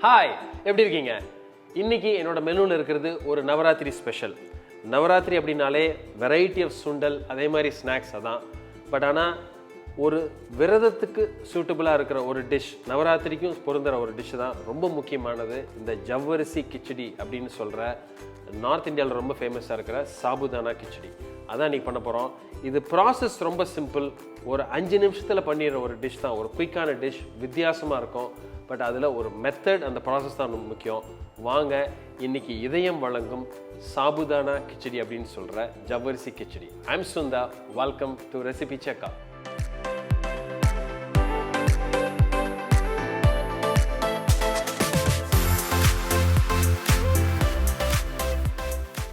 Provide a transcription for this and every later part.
Hi, எப்படி இருக்கீங்க? இன்னைக்கு என்னோட மெனுவில் இருக்கிறது ஒரு நவராத்திரி ஸ்பெஷல். நவராத்திரி அப்படின்னாலே வெரைட்டி ஆஃப் சுண்டல், அதே மாதிரி ஸ்நாக்ஸ் அதான். பட் ஆனால் ஒரு விரதத்துக்கு சூட்டபுளாக இருக்கிற ஒரு டிஷ், நவராத்திரிக்கும் பொருந்துகிற ஒரு டிஷ் தான் ரொம்ப முக்கியமானது. இந்த ஜவ்வரிசி கிச்சடி அப்படின்னு சொல்கிற நார்த் இந்தியாவில் ரொம்ப ஃபேமஸாக இருக்கிற சாபுதானா கிச்சடி அதான் இன்றைக்கி பண்ண போகிறோம். இது ப்ராசஸ் ரொம்ப சிம்பிள், ஒரு 5 நிமிஷத்தில் பண்ணிடுற ஒரு டிஷ் தான். ஒரு குயிக்கான டிஷ், வித்தியாசமாக இருக்கும். பட் அதில் ஒரு மெத்தட், அந்த ப்ராசஸ் தான் ரொம்ப முக்கியம். வாங்க இன்னைக்கு இதயம் வழங்கும் சாபுதானா கிச்சடி அப்படின்னு சொல்கிற ஜவ்வரிசி khichdi. I'm Sundar, welcome to ரெசிபிcheckr.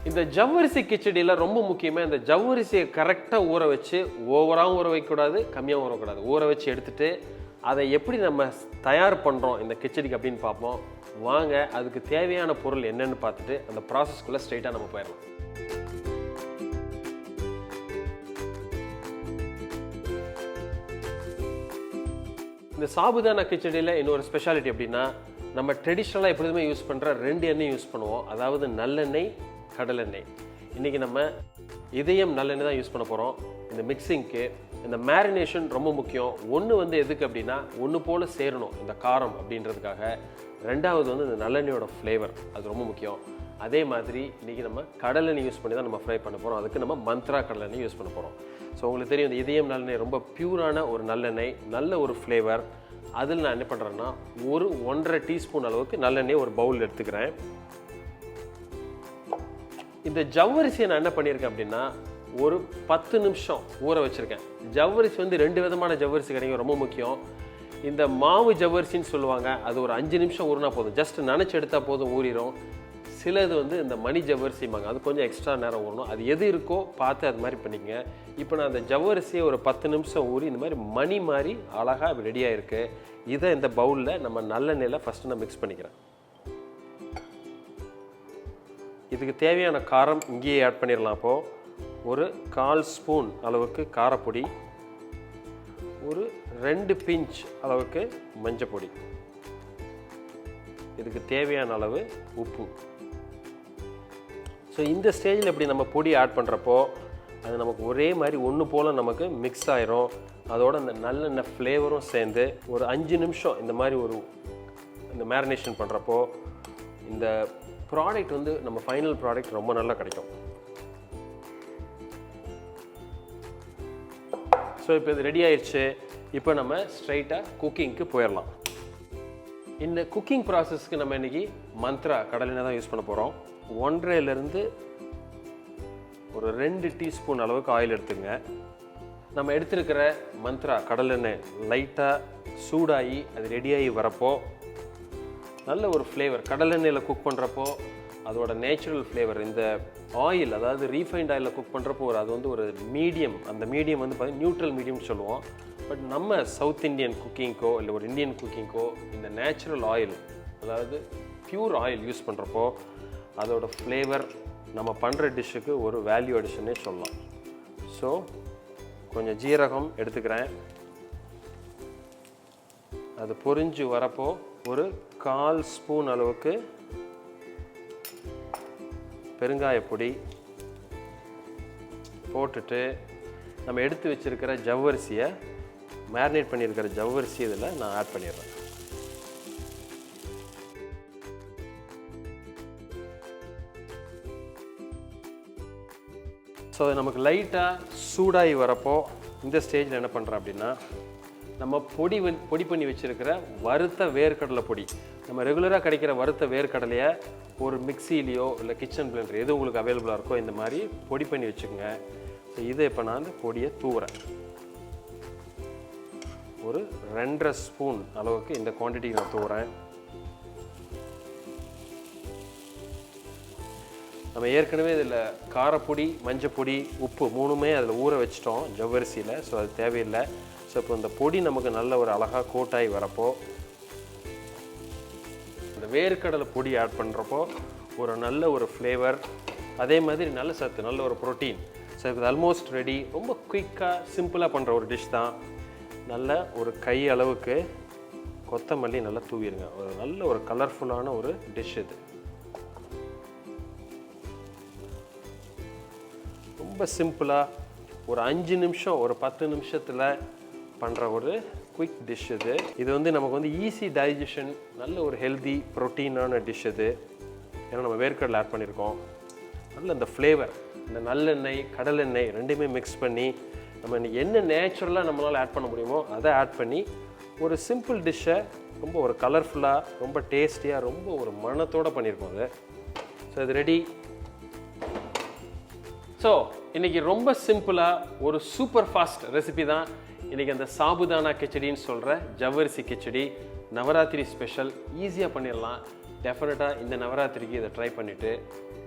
இந்த ஜவ்வரிசி கிச்சடியில் ரொம்ப முக்கியமாக இந்த ஜவ்வரிசியை கரெக்டாக ஊற வச்சு, ஓவராகவும் ஊற வைக்கக்கூடாது, கம்மியாகவும் ஊற வைக்கக்கூடாது. ஊற வச்சு எடுத்துகிட்டு அதை எப்படி நம்ம தயார் பண்ணுறோம் இந்த கிச்சடிக்கு அப்படின்னு பார்ப்போம். வாங்க அதுக்கு தேவையான பொருள் என்னென்னு பார்த்துட்டு அந்த ப்ராசஸ்க்குள்ளே ஸ்ட்ரைட்டாக நம்ம போயிடலாம். இந்த சாபுதானா கிச்சடியில் இன்னொரு ஸ்பெஷாலிட்டி அப்படின்னா, நம்ம ட்ரெடிஷ்னலாக எப்பொழுதுமே யூஸ் பண்ணுற 2 எண்ணெய் யூஸ் பண்ணுவோம். அதாவது நல்லெண்ணெய், கடலெண்ணெய். இன்றைக்கி நம்ம இதயம் நல்லெண்ணெய் தான் யூஸ் பண்ண போகிறோம். இந்த மிக்சிங்க்கு இந்த மேரினேஷன் ரொம்ப முக்கியம். ஒன்று எதுக்கு அப்படின்னா, ஒன்று போல் சேரணும் இந்த காரம் அப்படின்றதுக்காக. ரெண்டாவது இந்த நல்லெண்ணெயோட ஃப்ளேவர், அது ரொம்ப முக்கியம். அதே மாதிரி இன்றைக்கி நம்ம கடலெண்ணெய் யூஸ் பண்ணி தான் நம்ம ஃப்ரை பண்ண போகிறோம். அதுக்கு நம்ம மந்த்ரா கடலெண்ணெய் யூஸ் பண்ண போகிறோம். ஸோ உங்களுக்கு தெரியும், இந்த இதயம் நல்லெண்ணெய் ரொம்ப பியூரான ஒரு நல்லெண்ணெய், நல்ல ஒரு ஃப்ளேவர். அதில் நான் என்ன பண்ணுறேன்னா, 1.5 டீஸ்பூன் அளவுக்கு நல்லெண்ணெய் ஒரு பவுல் எடுத்துக்கிறேன். இந்த ஜவ்வரிசியை நான் என்ன பண்ணியிருக்கேன் அப்படின்னா, ஒரு 10 நிமிஷம் ஊற வச்சுருக்கேன். ஜவ்வரிசி 2 விதமான ஜவ்வரிசி கிடைக்கும், ரொம்ப முக்கியம். இந்த மாவு ஜவ்வரிசின்னு சொல்லுவாங்க, அது ஒரு 5 நிமிஷம் ஊறினா போதும். ஜஸ்ட் நனைச்சி எடுத்தால் போதும், ஊறிடும். சிலது இந்த மணி ஜவ்வரிசிம்பாங்க, அது கொஞ்சம் எக்ஸ்ட்ரா நேரம் ஊறணும். அது எது இருக்கோ பார்த்து அது மாதிரி பண்ணிக்கங்க. இப்போ நான் அந்த ஜவ்வரிசியை ஒரு 10 நிமிஷம் ஊறி இந்த மாதிரி மணி மாதிரி அழகாக ரெடியாக இருக்குது. இதை இந்த பவுலில் நம்ம நல்லெண்ணெயில் ஃபஸ்ட்டு நான் மிக்ஸ் பண்ணிக்கிறேன். இதுக்கு தேவையான காரம் இங்கேயே ஆட் பண்ணிடலாம். அப்போது ஒரு 1/4 ஸ்பூன் அளவுக்கு காரப்பொடி, ஒரு 2 பிஞ்ச் அளவுக்கு மஞ்சப்பொடி, இதுக்கு தேவையான அளவு உப்பு. ஸோ இந்த ஸ்டேஜில் இப்படி நம்ம பொடி ஆட் பண்ணுறப்போ அது நமக்கு ஒரே மாதிரி ஒன்று போல் நமக்கு மிக்ஸ் ஆயிரும். அதோட அந்த நல்லெண்ணெய் ஃப்ளேவரும் சேர்ந்து ஒரு 5 நிமிஷம் இந்த மாதிரி இந்த மேரினேஷன் பண்ணுறப்போ இந்த ப்ராடக்ட் நம்ம ஃபைனல் ப்ராடக்ட் ரொம்ப நல்லா கிடைக்கும். ஸோ இப்போ இது ரெடி ஆயிடுச்சு. இப்போ நம்ம ஸ்ட்ரைட்டாக குக்கிங்க்கு போயிடலாம். இந்த குக்கிங் ப்ராசஸ்க்கு நம்ம இன்றைக்கி மந்த்ரா கடலெண்ணெய் தான் யூஸ் பண்ண போகிறோம். 1.5லேருந்து ஒரு 2 டீஸ்பூன் அளவுக்கு ஆயில் எடுத்துங்க. நம்ம எடுத்துருக்கிற மந்த்ரா கடலெண்ணெய் லைட்டாக சூடாகி அது ரெடியாகி வரப்போ நல்ல ஒரு ஃப்ளேவர். கடலெண்ணெயில் குக் பண்ணுறப்போ அதோட நேச்சுரல் ஃப்ளேவர், இந்த ஆயில், அதாவது ரீஃபைண்ட் ஆயிலில் குக் பண்ணுறப்போ அது ஒரு மீடியம், அந்த மீடியம் பார்த்தீங்கன்னா நியூட்ரல் மீடியம்னு சொல்லுவோம். பட் நம்ம சவுத் இண்டியன் குக்கிங்க்கோ இல்லை ஒரு இந்தியன் குக்கிங்க்கோ இந்த நேச்சுரல் ஆயில், அதாவது பியூர் ஆயில் யூஸ் பண்ணுறப்போ அதோட ஃப்ளேவர் நம்ம பண்ணுற டிஷ்ஷுக்கு ஒரு வேல்யூ அடிஷனே சொல்லலாம். ஸோ கொஞ்சம் ஜீரகம் எடுத்துக்கிறேன். அது பொரிஞ்சு வரப்போ ஒரு 1/4 ஸ்பூன் அளவுக்கு பெருங்காயப்பொடி போட்டுட்டு நம்ம எடுத்து வச்சிருக்கிற ஜவ்வரிசியை, மேரினேட் பண்ணியிருக்கிற ஜவ்வரிசி இதில் நான் ஆட் பண்ணிடுறேன். ஸோ நமக்கு லைட்டாக சூடாகி வரப்போ இந்த ஸ்டேஜில் என்ன பண்ணுறேன் அப்படின்னா, நம்ம பொடி பண்ணி வச்சுருக்கிற வறுத்த வேர்க்கடலை பொடி, நம்ம ரெகுலராக கிடைக்கிற வறுத்த வேர்க்கடலையை ஒரு மிக்சிலேயோ இல்லை கிச்சன் பிளெண்டர் எது உங்களுக்கு அவைலபிளாக இருக்கோ இந்த மாதிரி பொடி பண்ணி வச்சுக்கோங்க. ஸோ இதை இப்போ நான் பொடியை தூவுறேன். ஒரு 2.5 ஸ்பூன் அளவுக்கு இந்த குவான்டிட்டிக்கு நான் தூவுறேன். நம்ம ஏற்கனவே இதில் காரப்பொடி, மஞ்சப்பொடி, உப்பு 3மே அதில் ஊற வச்சிட்டோம் ஜவ்வரிசியில். ஸோ அது தேவையில்லை. ஸோ இப்போ இந்த பொடி நமக்கு நல்ல ஒரு அழகாக கோட்டாகி வரப்போ இந்த வேர்க்கடலை பொடி ஆட் பண்ணுறப்போ ஒரு நல்ல ஒரு ஃப்ளேவர், அதே மாதிரி நல்ல சத்து, நல்ல ஒரு ப்ரோட்டீன். ஸோ இது ஆல்மோஸ்ட் ரெடி. ரொம்ப குயிக்காக சிம்பிளாக பண்ணுற ஒரு டிஷ் தான். நல்ல ஒரு கை அளவுக்கு கொத்தமல்லி நல்லா தூவிடுங்க. ஒரு நல்ல ஒரு கலர்ஃபுல்லான ஒரு டிஷ் இது. ரொம்ப சிம்பிளாக ஒரு 5 நிமிஷம் ஒரு 10 நிமிஷத்தில் பண்ணுற ஒரு குயிக் டிஷ் இது. இது வந்து நமக்கு வந்து ஈஸி டைஜஷன், நல்ல ஒரு ஹெல்தி ப்ரோட்டீனான டிஷ் இது. ஏன்னா நம்ம வேர்க்கடலை ஆட் பண்ணியிருக்கோம். நல்ல இந்த ஃப்ளேவர், இந்த நல்லெண்ணெய் கடலெண்ணெய் ரெண்டுமே மிக்ஸ் பண்ணி நம்ம இன்றைக்கி என்ன நேச்சுரலாக நம்மளால் ஆட் பண்ண முடியுமோ அதை ஆட் பண்ணி ஒரு சிம்பிள் டிஷ்ஷை ரொம்ப ஒரு கலர்ஃபுல்லாக, ரொம்ப டேஸ்டியாக, ரொம்ப ஒரு மணத்தோடு பண்ணியிருக்கோம் அது. ஸோ இது ரெடி. ஸோ இன்றைக்கி ரொம்ப சிம்பிளாக ஒரு சூப்பர் ஃபாஸ்ட் ரெசிபி தான் இன்றைக்கி அந்த சாபுதானா கிச்சடின்னு சொல்கிற ஜவ்வரிசி கிச்சடி. நவராத்திரி ஸ்பெஷல், ஈஸியாக பண்ணிடலாம். டெஃபினட்டாக இந்த நவராத்திரிக்கு இதை ட்ரை பண்ணிவிட்டு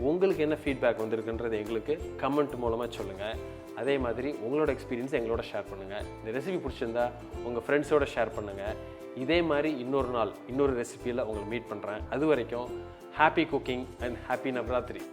உங்களுக்கு என்ன ஃபீட்பேக் வந்திருக்குன்றது எங்களுக்கு கமெண்ட் மூலமாக சொல்லுங்கள். அதே மாதிரி உங்களோட எக்ஸ்பீரியன்ஸ் எங்களோட ஷேர் பண்ணுங்கள். இந்த ரெசிபி பிடிச்சிருந்தா உங்கள் ஃப்ரெண்ட்ஸோடு ஷேர் பண்ணுங்கள். இதே மாதிரி இன்னொரு நாள் இன்னொரு ரெசிபியில் உங்களை மீட் பண்ணுறேன். அது வரைக்கும் happy cooking and happy Navaratri.